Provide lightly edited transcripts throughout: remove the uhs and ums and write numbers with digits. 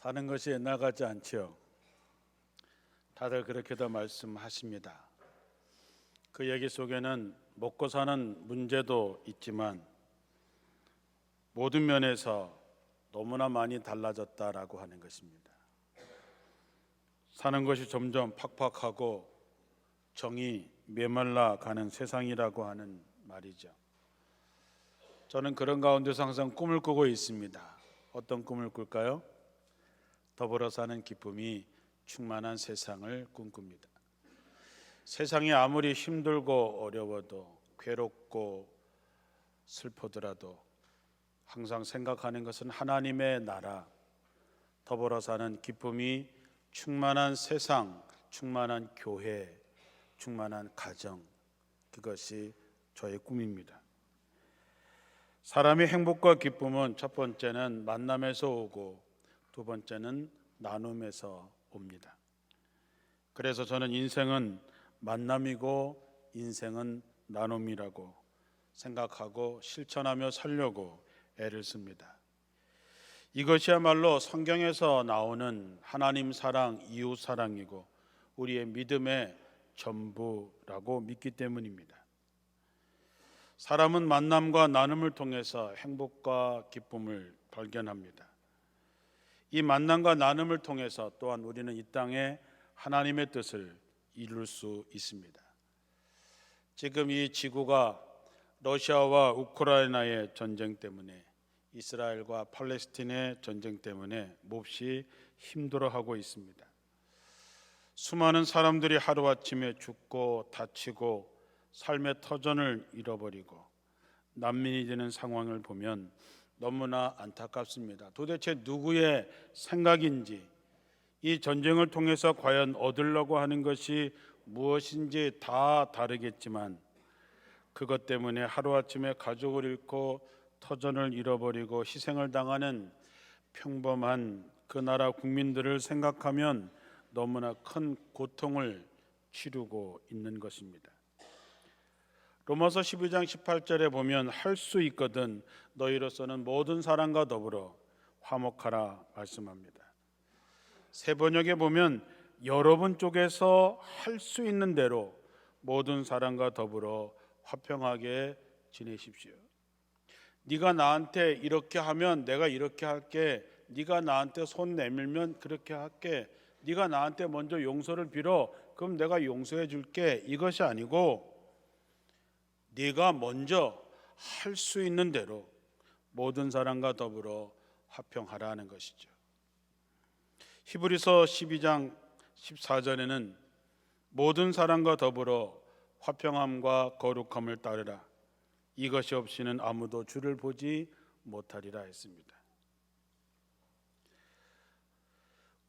사는 것이 옛날 같지 않지요. 다들 그렇게도 말씀하십니다. 그 얘기 속에는 먹고 사는 문제도 있지만 모든 면에서 너무나 많이 달라졌다라고 하는 것입니다. 사는 것이 점점 팍팍하고 정이 메말라 가는 세상이라고 하는 말이죠. 저는 그런 가운데서 항상 꿈을 꾸고 있습니다. 어떤 꿈을 꿀까요? 더불어 사는 기쁨이 충만한 세상을 꿈꿉니다. 세상이 아무리 힘들고 어려워도 괴롭고 슬프더라도 항상 생각하는 것은 하나님의 나라, 더불어 사는 기쁨이 충만한 세상, 충만한 교회, 충만한 가정, 그것이 저의 꿈입니다. 사람의 행복과 기쁨은 첫 번째는 만남에서 오고 두 번째는 나눔에서 옵니다. 그래서 저는 인생은 만남이고 인생은 나눔이라고 생각하고 실천하며 살려고 애를 씁니다. 이것이야말로 성경에서 나오는 하나님 사랑, 이웃 사랑이고 우리의 믿음의 전부라고 믿기 때문입니다. 사람은 만남과 나눔을 통해서 행복과 기쁨을 발견합니다. 이 만남과 나눔을 통해서 또한 우리는 이 땅에 하나님의 뜻을 이룰 수 있습니다. 지금 이 지구가 러시아와 우크라이나의 전쟁 때문에, 이스라엘과 팔레스틴의 전쟁 때문에 몹시 힘들어하고 있습니다. 수많은 사람들이 하루아침에 죽고 다치고 삶의 터전을 잃어버리고 난민이 되는 상황을 보면 너무나 안타깝습니다. 도대체 누구의 생각인지, 이 전쟁을 통해서 과연 얻으려고 하는 것이 무엇인지 다 다르겠지만 그것 때문에 하루아침에 가족을 잃고 터전을 잃어버리고 희생을 당하는 평범한 그 나라 국민들을 생각하면 너무나 큰 고통을 치르고 있는 것입니다. 로마서 12장 18절에 보면 할 수 있거든 너희로서는 모든 사람과 더불어 화목하라 말씀합니다. 새 번역에 보면 여러분 쪽에서 할 수 있는 대로 모든 사람과 더불어 화평하게 지내십시오. 네가 나한테 이렇게 하면 내가 이렇게 할게. 네가 나한테 손 내밀면 그렇게 할게. 네가 나한테 먼저 용서를 빌어. 그럼 내가 용서해 줄게. 이것이 아니고 네가 먼저 할 수 있는 대로 모든 사람과 더불어 화평하라는 것이죠. 히브리서 12장 14절에는 모든 사람과 더불어 화평함과 거룩함을 따르라. 이것이 없이는 아무도 주를 보지 못하리라 했습니다.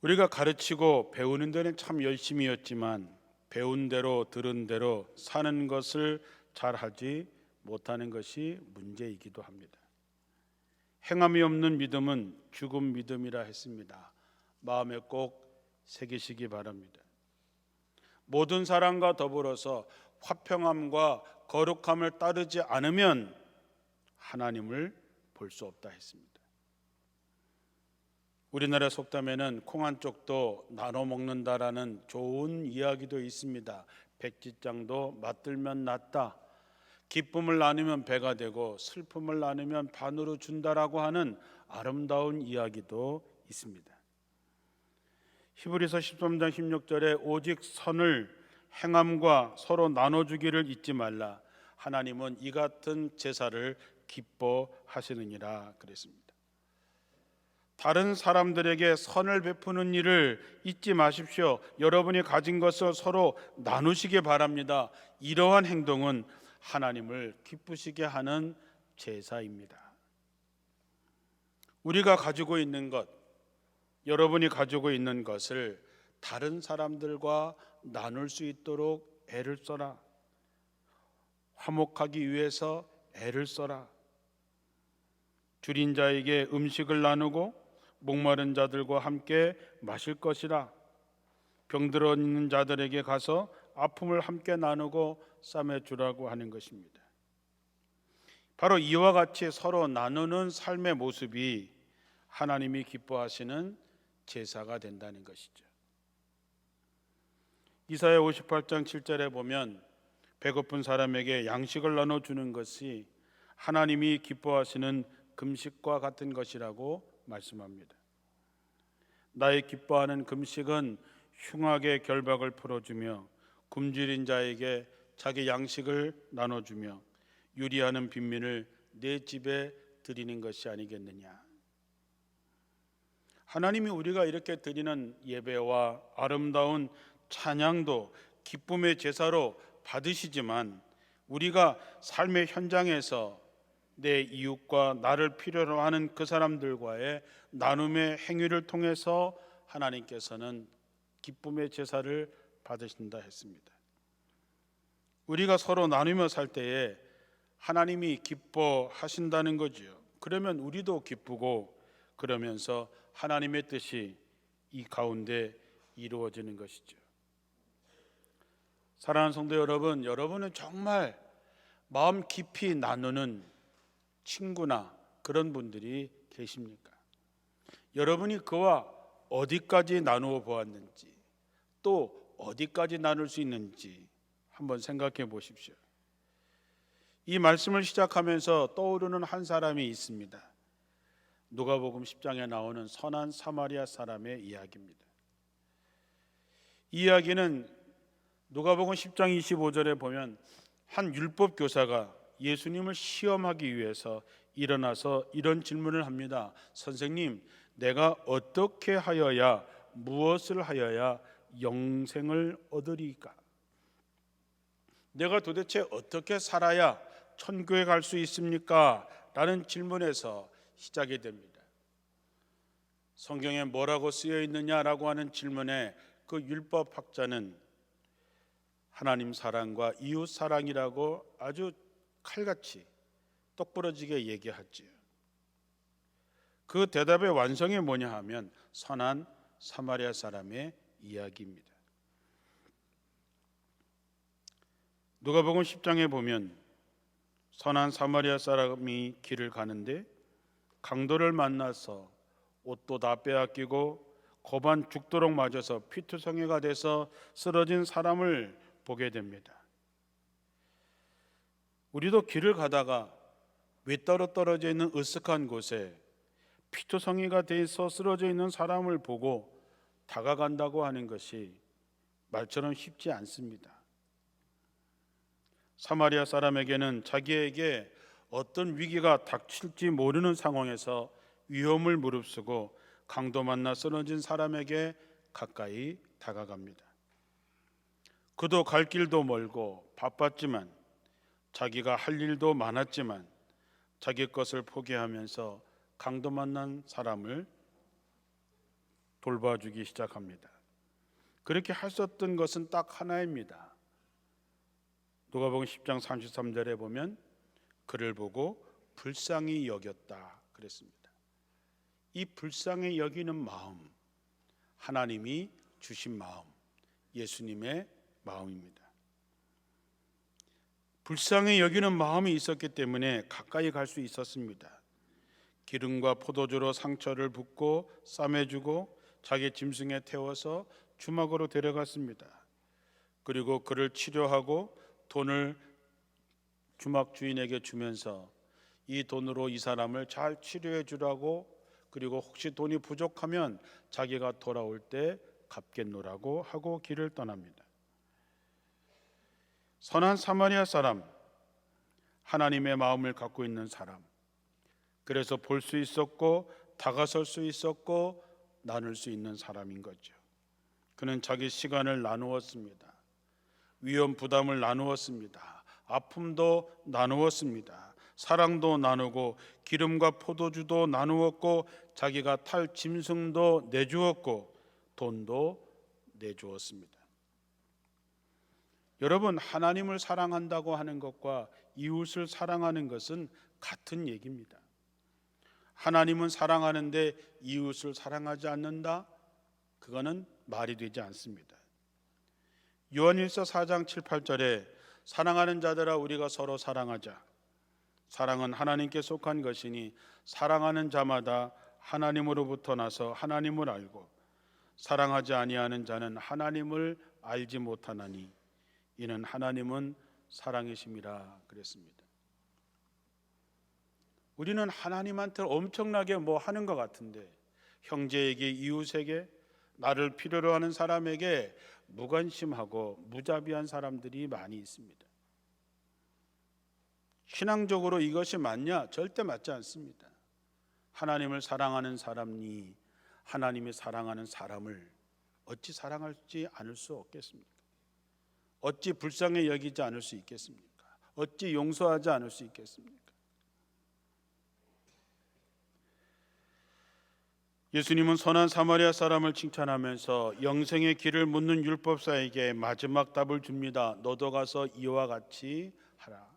우리가 가르치고 배우는 데는 참 열심이었지만 배운 대로 들은 대로 사는 것을 잘하지 못하는 것이 문제이기도 합니다. 행함이 없는 믿음은 죽은 믿음이라 했습니다. 마음에 꼭 새기시기 바랍니다. 모든 사람과 더불어서 화평함과 거룩함을 따르지 않으면 하나님을 볼 수 없다 했습니다. 우리나라 속담에는 콩 한 쪽도 나눠 먹는다라는 좋은 이야기도 있습니다. 백지장도 맞들면 낫다. 기쁨을 나누면 배가 되고 슬픔을 나누면 반으로 준다라고 하는 아름다운 이야기도 있습니다. 히브리서 13장 16절에 오직 선을 행함과 서로 나눠주기를 잊지 말라. 하나님은 이 같은 제사를 기뻐하시느니라 그랬습니다. 다른 사람들에게 선을 베푸는 일을 잊지 마십시오. 여러분이 가진 것을 서로 나누시기 바랍니다. 이러한 행동은 하나님을 기쁘시게 하는 제사입니다. 우리가 가지고 있는 것, 여러분이 가지고 있는 것을 다른 사람들과 나눌 수 있도록 애를 써라. 화목하기 위해서 애를 써라. 줄인 자에게 음식을 나누고 목마른 자들과 함께 마실 것이라. 병들어 있는 자들에게 가서 아픔을 함께 나누고 싸매주라고 하는 것입니다. 바로 이와 같이 서로 나누는 삶의 모습이 하나님이 기뻐하시는 제사가 된다는 것이죠. 이사야 58장 7절에 보면 배고픈 사람에게 양식을 나눠주는 것이 하나님이 기뻐하시는 금식과 같은 것이라고 말씀합니다. 나의 기뻐하는 금식은 흉악의 결박을 풀어주며 굶주린 자에게 자기 양식을 나눠주며 유리하는 빈민을 내 집에 드리는 것이 아니겠느냐. 하나님이 우리가 이렇게 드리는 예배와 아름다운 찬양도 기쁨의 제사로 받으시지만 우리가 삶의 현장에서 내 이웃과 나를 필요로 하는 그 사람들과의 나눔의 행위를 통해서 하나님께서는 기쁨의 제사를 받으신다 했습니다. 우리가 서로 나누며 살 때에 하나님이 기뻐하신다는 거지요. 그러면 우리도 기쁘고 그러면서 하나님의 뜻이 이 가운데 이루어지는 것이죠. 사랑하는 성도 여러분, 여러분은 정말 마음 깊이 나누는 친구나 그런 분들이 계십니까? 여러분이 그와 어디까지 나누어 보았는지, 또 어디까지 나눌 수 있는지 한번 생각해 보십시오. 이 말씀을 시작하면서 떠오르는 한 사람이 있습니다. 누가복음 10장에 나오는 선한 사마리아 사람의 이야기입니다. 이 이야기는 누가복음 10장 25절에 보면 한 율법 교사가 예수님을 시험하기 위해서 일어나서 이런 질문을 합니다. 선생님, 내가 어떻게 하여야, 무엇을 하여야 영생을 얻으리까? 내가 도대체 어떻게 살아야 천국에 갈 수 있습니까? 라는 질문에서 시작이 됩니다. 성경에 뭐라고 쓰여 있느냐라고 하는 질문에 그 율법학자는 하나님 사랑과 이웃 사랑이라고 아주 칼같이 똑부러지게 얘기하지요. 그 대답의 완성이 뭐냐 하면 선한 사마리아 사람의 이야기입니다. 누가복음 10장에 보면 선한 사마리아 사람이 길을 가는데 강도를 만나서 옷도 다 빼앗기고 고반 죽도록 맞아서 피투성이가 돼서 쓰러진 사람을 보게 됩니다. 우리도 길을 가다가 외따로 떨어져 있는 으슥한 곳에 피투성이가 돼서 쓰러져 있는 사람을 보고 다가간다고 하는 것이 말처럼 쉽지 않습니다. 사마리아 사람에게는 자기에게 어떤 위기가 닥칠지 모르는 상황에서 위험을 무릅쓰고 강도 만나 쓰러진 사람에게 가까이 다가갑니다. 그도 갈 길도 멀고 바빴지만 자기가 할 일도 많았지만 자기 것을 포기하면서 강도 만난 사람을 돌봐주기 시작합니다. 그렇게 할 수 없던 것은 딱 하나입니다. 누가복음 10장 33절에 보면 그를 보고 불쌍히 여겼다 그랬습니다. 이 불쌍히 여기는 마음, 하나님이 주신 마음, 예수님의 마음입니다. 불쌍히 여기는 마음이 있었기 때문에 가까이 갈 수 있었습니다. 기름과 포도주로 상처를 붓고 싸매주고 자기 짐승에 태워서 주막으로 데려갔습니다. 그리고 그를 치료하고 돈을 주막 주인에게 주면서 이 돈으로 이 사람을 잘 치료해 주라고, 그리고 혹시 돈이 부족하면 자기가 돌아올 때 갚겠노라고 하고 길을 떠납니다. 선한 사마리아 사람, 하나님의 마음을 갖고 있는 사람, 그래서 볼 수 있었고 다가설 수 있었고 나눌 수 있는 사람인 거죠. 그는 자기 시간을 나누었습니다. 위험 부담을 나누었습니다. 아픔도 나누었습니다. 사랑도 나누고 기름과 포도주도 나누었고 자기가 탈 짐승도 내주었고 돈도 내주었습니다. 여러분, 하나님을 사랑한다고 하는 것과 이웃을 사랑하는 것은 같은 얘기입니다. 하나님은 사랑하는데 이웃을 사랑하지 않는다? 그거는 말이 되지 않습니다. 요한일서 4장 7, 8절에 사랑하는 자들아 우리가 서로 사랑하자. 사랑은 하나님께 속한 것이니 사랑하는 자마다 하나님으로부터 나서 하나님을 알고 사랑하지 아니하는 자는 하나님을 알지 못하나니 이는 하나님은 사랑이심이라 그랬습니다. 우리는 하나님한테 엄청나게 뭐 하는 것 같은데 형제에게, 이웃에게, 나를 필요로 하는 사람에게 무관심하고 무자비한 사람들이 많이 있습니다. 신앙적으로 이것이 맞냐? 절대 맞지 않습니다. 하나님을 사랑하는 사람이 하나님이 사랑하는 사람을 어찌 사랑하지 않을 수 없겠습니까? 어찌 불쌍히 여기지 않을 수 있겠습니까? 어찌 용서하지 않을 수 있겠습니까? 예수님은 선한 사마리아 사람을 칭찬하면서 영생의 길을 묻는 율법사에게 마지막 답을 줍니다. 너도 가서 이와 같이 하라.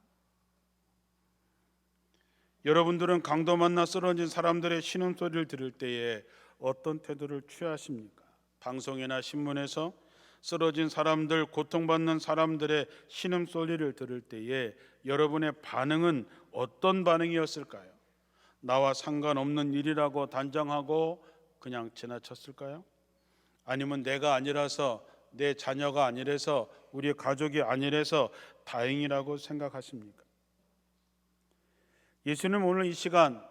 여러분들은 강도 만나 쓰러진 사람들의 신음소리를 들을 때에 어떤 태도를 취하십니까? 방송이나 신문에서 쓰러진 사람들, 고통받는 사람들의 신음소리를 들을 때에 여러분의 반응은 어떤 반응이었을까요? 나와 상관없는 일이라고 단정하고 그냥 지나쳤을까요? 아니면 내가 아니라서, 내 자녀가 아니라서, 우리 가족이 아니라서 다행이라고 생각하십니까? 예수님 오늘 이 시간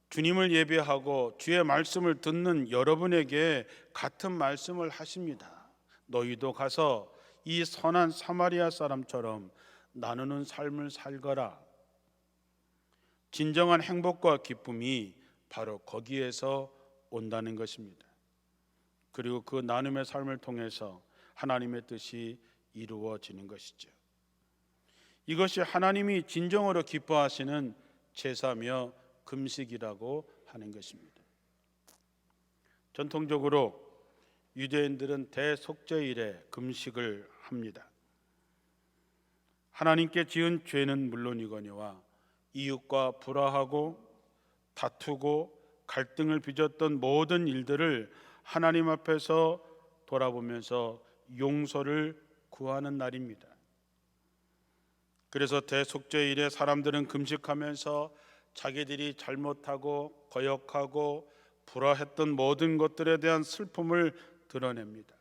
주님을 예배하고 주의 말씀을 듣는 여러분에게 같은 말씀을 하십니다. 너희도 가서 이 선한 사마리아 사람처럼 나누는 삶을 살거라. 진정한 행복과 기쁨이 바로 거기에서 온다는 것입니다. 그리고 그 나눔의 삶을 통해서 하나님의 뜻이 이루어지는 것이죠. 이것이 하나님이 진정으로 기뻐하시는 제사며 금식이라고 하는 것입니다. 전통적으로 유대인들은 대속죄일에 금식을 합니다. 하나님께 지은 죄는 물론이거니와 이웃과 불화하고 다투고 갈등을 빚었던 모든 일들을 하나님 앞에서 돌아보면서 용서를 구하는 날입니다. 그래서 대속죄일에 사람들은 금식하면서 자기들이 잘못하고 거역하고 불화했던 모든 것들에 대한 슬픔을 드러냅니다.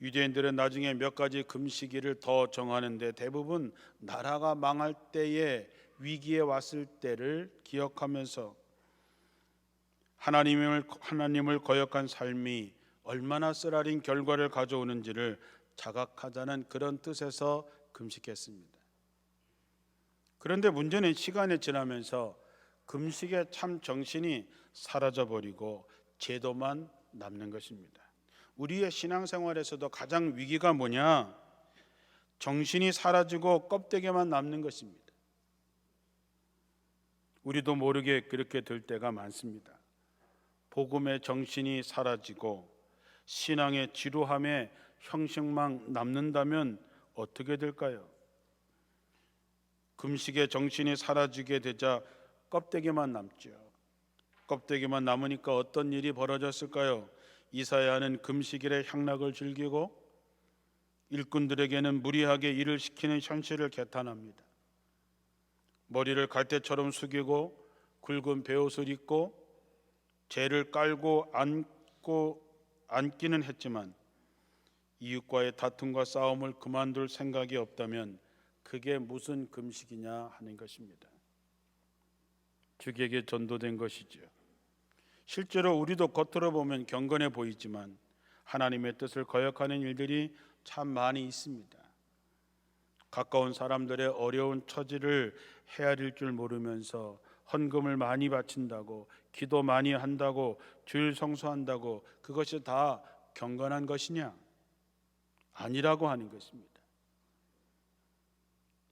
유대인들은 나중에 몇 가지 금식일을 더 정하는데 대부분 나라가 망할 때에 위기에 왔을 때를 기억하면서 하나님을 거역한 삶이 얼마나 쓰라린 결과를 가져오는지를 자각하자는 그런 뜻에서 금식했습니다. 그런데 문제는 시간이 지나면서 금식의 참 정신이 사라져버리고 제도만 남는 것입니다. 우리의 신앙생활에서도 가장 위기가 뭐냐? 정신이 사라지고 껍데기만 남는 것입니다. 우리도 모르게 그렇게 될 때가 많습니다. 복음의 정신이 사라지고 신앙의 지루함에 형식만 남는다면 어떻게 될까요? 금식의 정신이 사라지게 되자 껍데기만 남죠. 껍데기만 남으니까 어떤 일이 벌어졌을까요? 이사야는 금식일의 향락을 즐기고 일꾼들에게는 무리하게 일을 시키는 현실을 개탄합니다. 머리를 갈대처럼 숙이고 굵은 베옷을 입고 재를 깔고 앉기는 했지만 이웃과의 다툼과 싸움을 그만둘 생각이 없다면 그게 무슨 금식이냐 하는 것입니다. 주객에 전도된 것이죠. 실제로 우리도 겉으로 보면 경건해 보이지만 하나님의 뜻을 거역하는 일들이 참 많이 있습니다. 가까운 사람들의 어려운 처지를 헤아릴 줄 모르면서 헌금을 많이 바친다고, 기도 많이 한다고, 주일 성수한다고 그것이 다 경건한 것이냐? 아니라고 하는 것입니다.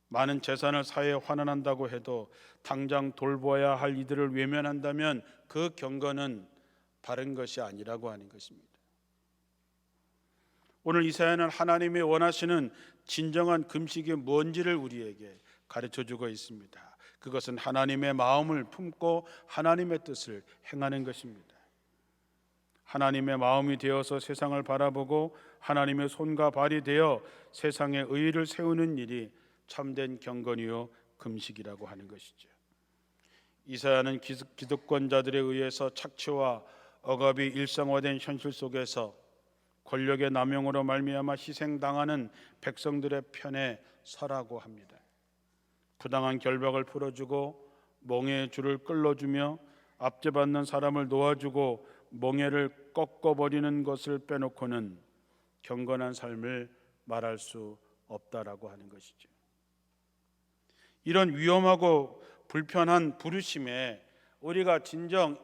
많은 재산을 사회에 환원한다고 해도 당장 돌보아야 할 이들을 외면한다면 그 경건은 바른 것이 아니라고 하는 것입니다. 오늘 이사야는 하나님이 원하시는 진정한 금식이 뭔지를 우리에게 가르쳐주고 있습니다. 그것은 하나님의 마음을 품고 하나님의 뜻을 행하는 것입니다. 하나님의 마음이 되어서 세상을 바라보고 하나님의 손과 발이 되어 세상에 의의를 세우는 일이 참된 경건이요 금식이라고 하는 것이죠. 이사야는 기득권자들에 의해서 착취와 억압이 일상화된 현실 속에서 권력의 남용으로 말미암아 희생당하는 백성들의 편에 서라고 합니다. 부당한 결박을 풀어주고 멍에의 줄을 끌어주며 압제받는 사람을 놓아주고 멍에를 꺾어버리는 것을 빼놓고는 경건한 삶을 말할 수 없다라고 하는 것이죠. 이런 위험하고 불편한 부르심에 우리가 진정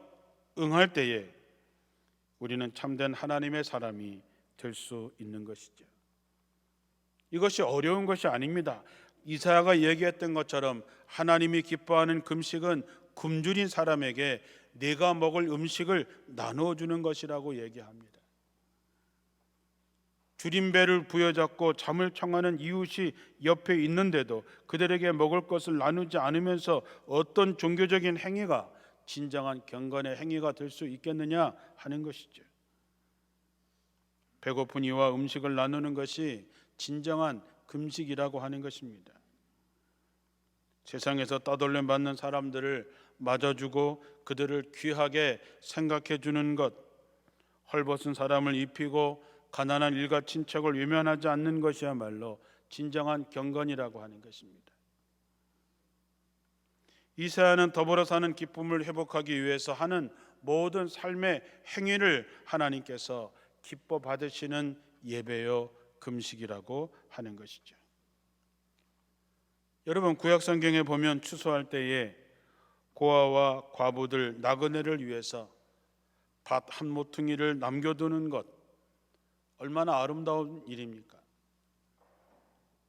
응할 때에 우리는 참된 하나님의 사람이 될 수 있는 것이죠. 이것이 어려운 것이 아닙니다. 이사야가 얘기했던 것처럼 하나님이 기뻐하는 금식은 굶주린 사람에게 내가 먹을 음식을 나누어 주는 것이라고 얘기합니다. 줄임배를 부여잡고 잠을 청하는 이웃이 옆에 있는데도 그들에게 먹을 것을 나누지 않으면서 어떤 종교적인 행위가 진정한 경건의 행위가 될 수 있겠느냐 하는 것이죠. 배고픈 이와 음식을 나누는 것이 진정한 금식이라고 하는 것입니다. 세상에서 따돌림 받는 사람들을 맞아주고 그들을 귀하게 생각해 주는 것, 헐벗은 사람을 입히고 가난한 일가 친척을 외면하지 않는 것이야말로 진정한 경건이라고 하는 것입니다. 이사야는 더불어 사는 기쁨을 회복하기 위해서 하는 모든 삶의 행위를 하나님께서 기뻐 받으시는 예배요 금식이라고 하는 것이죠. 여러분, 구약 성경에 보면 추수할 때에 고아와 과부들 나그네를 위해서 밭 한 모퉁이를 남겨두는 것, 얼마나 아름다운 일입니까?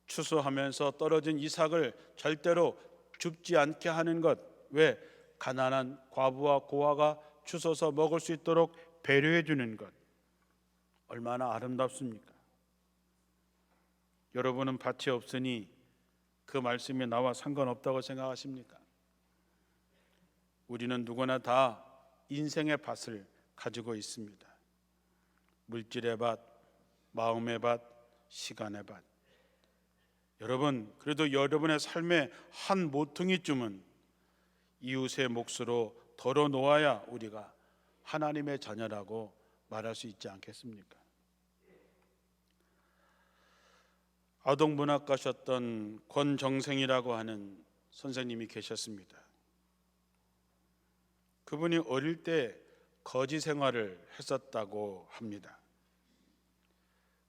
추수하면서 떨어진 이삭을 절대로 줍지 않게 하는 것, 왜? 가난한 과부와 고아가 추서서 먹을 수 있도록 배려해 주는 것, 얼마나 아름답습니까? 여러분은 밭이 없으니 그 말씀이 나와 상관없다고 생각하십니까? 우리는 누구나 다 인생의 밭을 가지고 있습니다. 물질의 밭, 마음의 밭, 시간의 밭. 여러분, 그래도 여러분의 삶의 한 모퉁이쯤은 이웃의 몫으로 덜어놓아야 우리가 하나님의 자녀라고 말할 수 있지 않겠습니까? 아동문학가셨던 권정생이라고 하는 선생님이 계셨습니다. 그분이 어릴 때 거지 생활을 했었다고 합니다.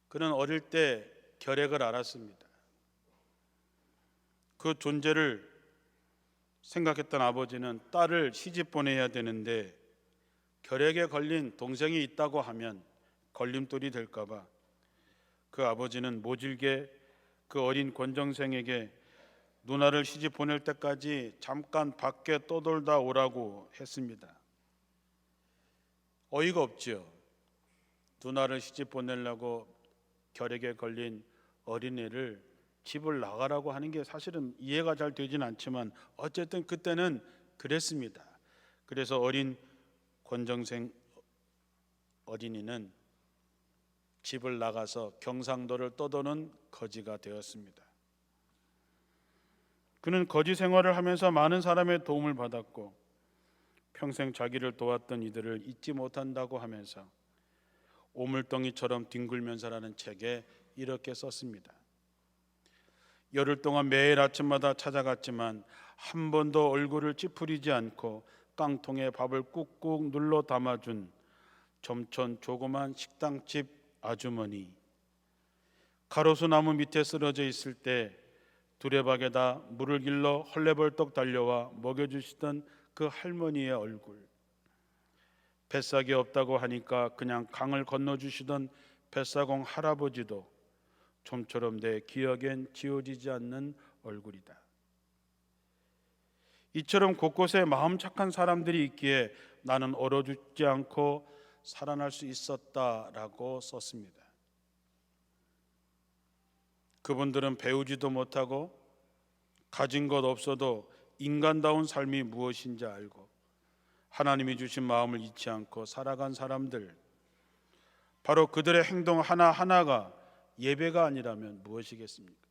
그는 어릴 때 결핵을 앓았습니다. 그 존재를 생각했던 아버지는 딸을 시집 보내야 되는데 결핵에 걸린 동생이 있다고 하면 걸림돌이 될까 봐 그 아버지는 모질게 그 어린 권정생에게 누나를 시집 보낼 때까지 잠깐 밖에 떠돌다 오라고 했습니다. 어이가 없지요. 누나를 시집 보내려고 결핵에 걸린 어린애를 집을 나가라고 하는 게 사실은 이해가 잘 되진 않지만 어쨌든 그때는 그랬습니다. 그래서 어린 권정생 어린이는 집을 나가서 경상도를 떠도는 거지가 되었습니다. 그는 거지 생활을 하면서 많은 사람의 도움을 받았고 평생 자기를 도왔던 이들을 잊지 못한다고 하면서 오물덩이처럼 뒹굴면서라는 책에 이렇게 썼습니다. 열흘 동안 매일 아침마다 찾아갔지만 한 번도 얼굴을 찌푸리지 않고 깡통에 밥을 꾹꾹 눌러 담아준 점촌 조그만 식당집 아주머니, 가로수 나무 밑에 쓰러져 있을 때 두레박에다 물을 길러 헐레벌떡 달려와 먹여주시던 그 할머니의 얼굴, 뱃삭이 없다고 하니까 그냥 강을 건너주시던 뱃사공 할아버지도 좀처럼 내 기억엔 지워지지 않는 얼굴이다. 이처럼 곳곳에 마음 착한 사람들이 있기에 나는 얼어 죽지 않고 살아날 수 있었다라고 썼습니다. 그분들은 배우지도 못하고 가진 것 없어도 인간다운 삶이 무엇인지 알고 하나님이 주신 마음을 잊지 않고 살아간 사람들, 바로 그들의 행동 하나하나가 예배가 아니라면 무엇이겠습니까?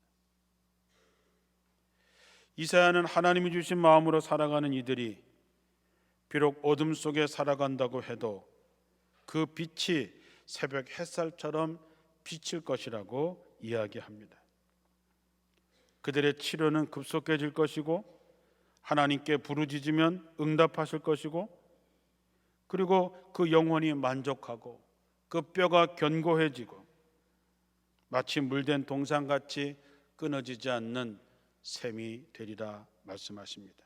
이사야는 하나님이 주신 마음으로 살아가는 이들이 비록 어둠 속에 살아간다고 해도 그 빛이 새벽 햇살처럼 비칠 것이라고 이야기합니다. 그들의 치료는 급속해질 것이고 하나님께 부르짖으면 응답하실 것이고, 그리고 그 영혼이 만족하고 그 뼈가 견고해지고 마치 물된 동상같이 끊어지지 않는 샘이 되리라 말씀하십니다.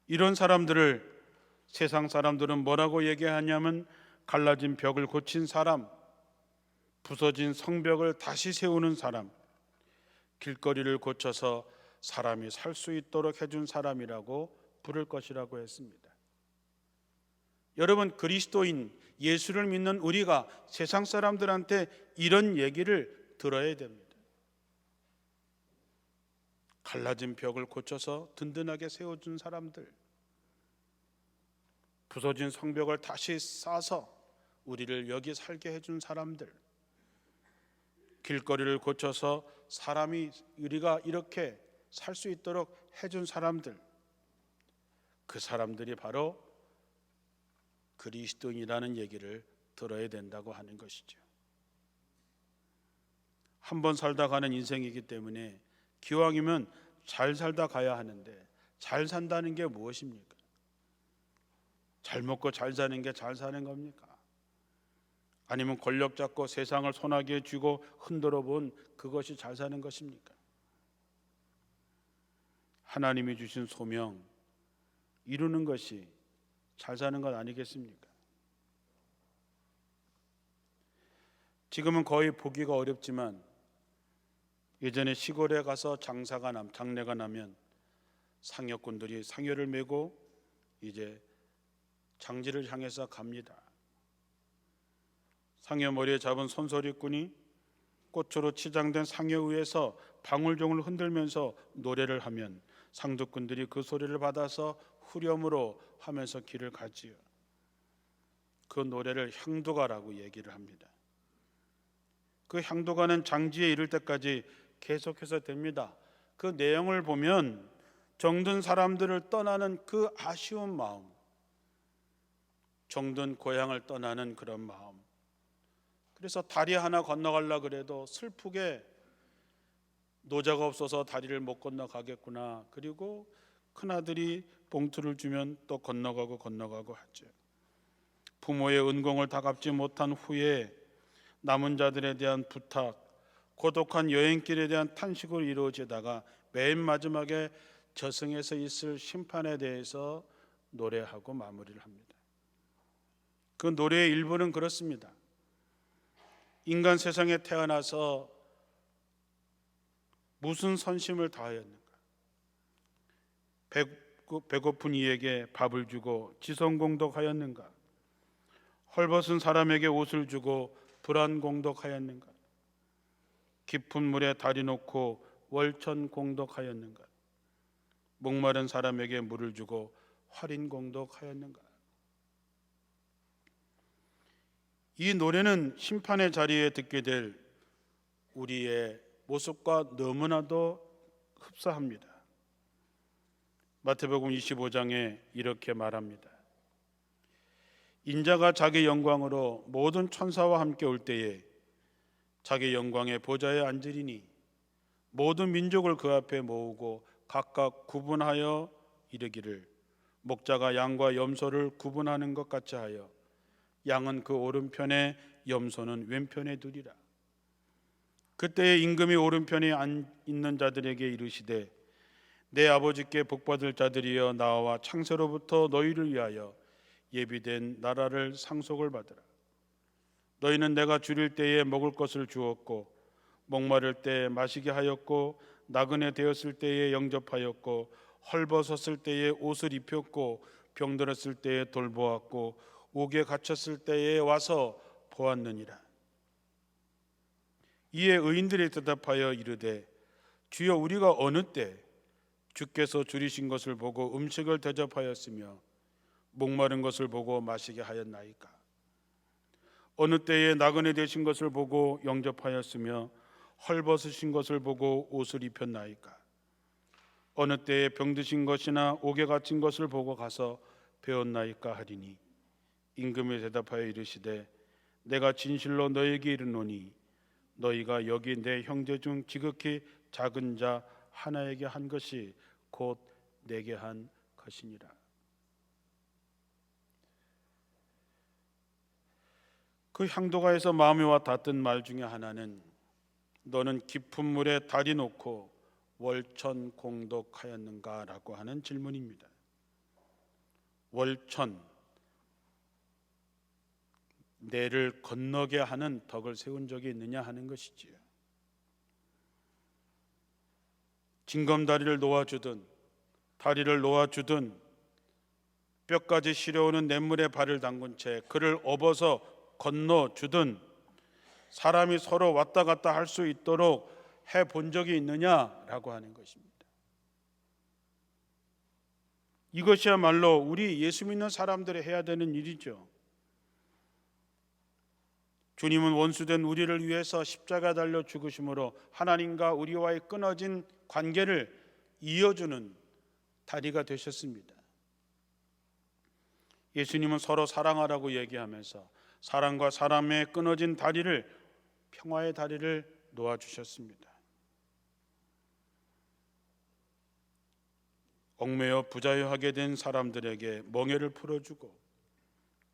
이런 사람들을 세상 사람들은 뭐라고 얘기하냐면 갈라진 벽을 고친 사람, 부서진 성벽을 다시 세우는 사람, 길거리를 고쳐서 사람이 살 수 있도록 해준 사람이라고 부를 것이라고 했습니다. 여러분, 그리스도인 예수를 믿는 우리가 세상 사람들한테 이런 얘기를 들어야 됩니다. 갈라진 벽을 고쳐서 든든하게 세워준 사람들, 부서진 성벽을 다시 쌓아서 우리를 여기 살게 해준 사람들, 길거리를 고쳐서 사람이 우리가 이렇게 살 수 있도록 해준 사람들, 그 사람들이 바로 그리스도인이라는 얘기를 들어야 된다고 하는 것이죠. 한 번 살다 가는 인생이기 때문에 기왕이면 잘 살다 가야 하는데, 잘 산다는 게 무엇입니까? 잘 먹고 잘 사는 게 잘 사는 겁니까? 아니면 권력 잡고 세상을 손아귀에 쥐고 흔들어 본 그것이 잘 사는 것입니까? 하나님이 주신 소명 이루는 것이 잘 사는 것 아니겠습니까? 지금은 거의 보기가 어렵지만 예전에 시골에 가서 장례가 나면 상여꾼들이 상여를 메고 이제 장지를 향해서 갑니다. 상여 머리에 잡은 손소리꾼이 꽃으로 치장된 상여 위에서 방울종을 흔들면서 노래를 하면 상주꾼들이 그 소리를 받아서 후렴으로 하면서 길을 가지요. 그 노래를 향두가라고 얘기를 합니다. 그 향두가는 장지에 이를 때까지 계속해서 됩니다. 그 내용을 보면 정든 사람들을 떠나는 그 아쉬운 마음, 정든 고향을 떠나는 그런 마음, 그래서 다리 하나 건너가려고 그래도 슬프게 노자가 없어서 다리를 못 건너가겠구나, 그리고 큰아들이 봉투를 주면 또 건너가고 하죠. 부모의 은공을 다 갚지 못한 후에 남은 자들에 대한 부탁, 고독한 여행길에 대한 탄식으로 이루어지다가 맨 마지막에 저승에서 있을 심판에 대해서 노래하고 마무리를 합니다. 그 노래의 일부는 그렇습니다. 인간 세상에 태어나서 무슨 선심을 다하였는가? 배고픈 이에게 밥을 주고 지성공덕하였는가? 헐벗은 사람에게 옷을 주고 불안공덕하였는가? 깊은 물에 다리 놓고 월천공덕하였는가? 목마른 사람에게 물을 주고 활인공덕하였는가? 이 노래는 심판의 자리에 듣게 될 우리의 모습과 너무나도 흡사합니다. 마태복음 25장에 이렇게 말합니다. 인자가 자기 영광으로 모든 천사와 함께 올 때에 자기 영광의 보좌에 앉으리니 모든 민족을 그 앞에 모으고 각각 구분하여 이르기를 목자가 양과 염소를 구분하는 것 같이 하여 양은 그 오른편에 염소는 왼편에 두리라. 그때에 임금이 오른편에 있는 자들에게 이르시되 내 아버지께 복받을 자들이여 나와 창세로부터 너희를 위하여 예비된 나라를 상속을 받으라. 너희는 내가 줄일 때에 먹을 것을 주었고 목마를 때 마시게 하였고 나그네 되었을 때에 영접하였고 헐벗었을 때에 옷을 입혔고 병들었을 때에 돌보았고 옥에 갇혔을 때에 와서 보았느니라. 이에 의인들이 대답하여 이르되 주여 우리가 어느 때 주께서 줄이신 것을 보고 음식을 대접하였으며 목마른 것을 보고 마시게 하였나이까? 어느 때에 나그네 되신 것을 보고 영접하였으며 헐벗으신 것을 보고 옷을 입혔나이까? 어느 때에 병드신 것이나 옥에 갇힌 것을 보고 가서 배웠나이까 하리니 임금이 대답하여 이르시되 내가 진실로 너에게 이르노니 너희가 여기 내 형제 중 지극히 작은 자 하나에게 한 것이 곧 내게 한 것이니라. 그 향도가에서 마음이와 닿던 말 중에 하나는 너는 깊은 물에 다리 놓고 월천 공독하였는가? 라고 하는 질문입니다. 월천, 내를 건너게 하는 덕을 세운 적이 있느냐 하는 것이지요. 징검다리를 놓아주든 다리를 놓아주든 뼈까지 시려오는 냇물에 발을 담근 채 그를 업어서 건너주든 사람이 서로 왔다 갔다 할 수 있도록 해본 적이 있느냐라고 하는 것입니다. 이것이야말로 우리 예수 믿는 사람들이 해야 되는 일이죠. 주님은 원수된 우리를 위해서 십자가 달려 죽으심으로 하나님과 우리와의 끊어진 관계를 이어주는 다리가 되셨습니다. 예수님은 서로 사랑하라고 얘기하면서 사람과 사람의 끊어진 다리를, 평화의 다리를 놓아주셨습니다. 얽매여 부자유하게 된 사람들에게 멍에를 풀어주고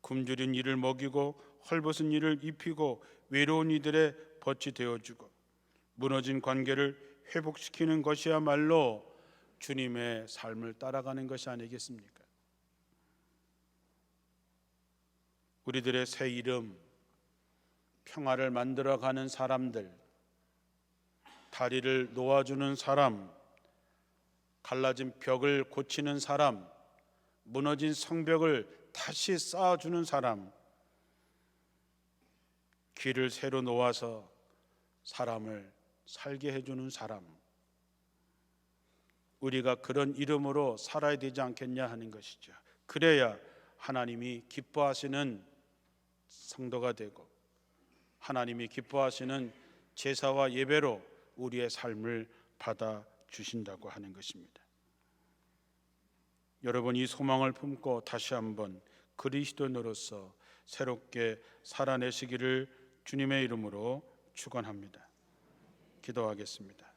굶주린 이를 먹이고 헐벗은 이를 입히고 외로운 이들의 벗이 되어주고 무너진 관계를 회복시키는 것이야말로 주님의 삶을 따라가는 것이 아니겠습니까? 우리들의 새 이름, 평화를 만들어가는 사람들, 다리를 놓아주는 사람, 갈라진 벽을 고치는 사람, 무너진 성벽을 다시 쌓아주는 사람, 길을 새로 놓아서 사람을 살게 해주는 사람, 우리가 그런 이름으로 살아야 되지 않겠냐 하는 것이죠. 그래야 하나님이 기뻐하시는 성도가 되고 하나님이 기뻐하시는 제사와 예배로 우리의 삶을 받아주신다고 하는 것입니다. 여러분, 이 소망을 품고 다시 한번 그리스도인으로서 새롭게 살아내시기를 주님의 이름으로 축원합니다. 기도하겠습니다.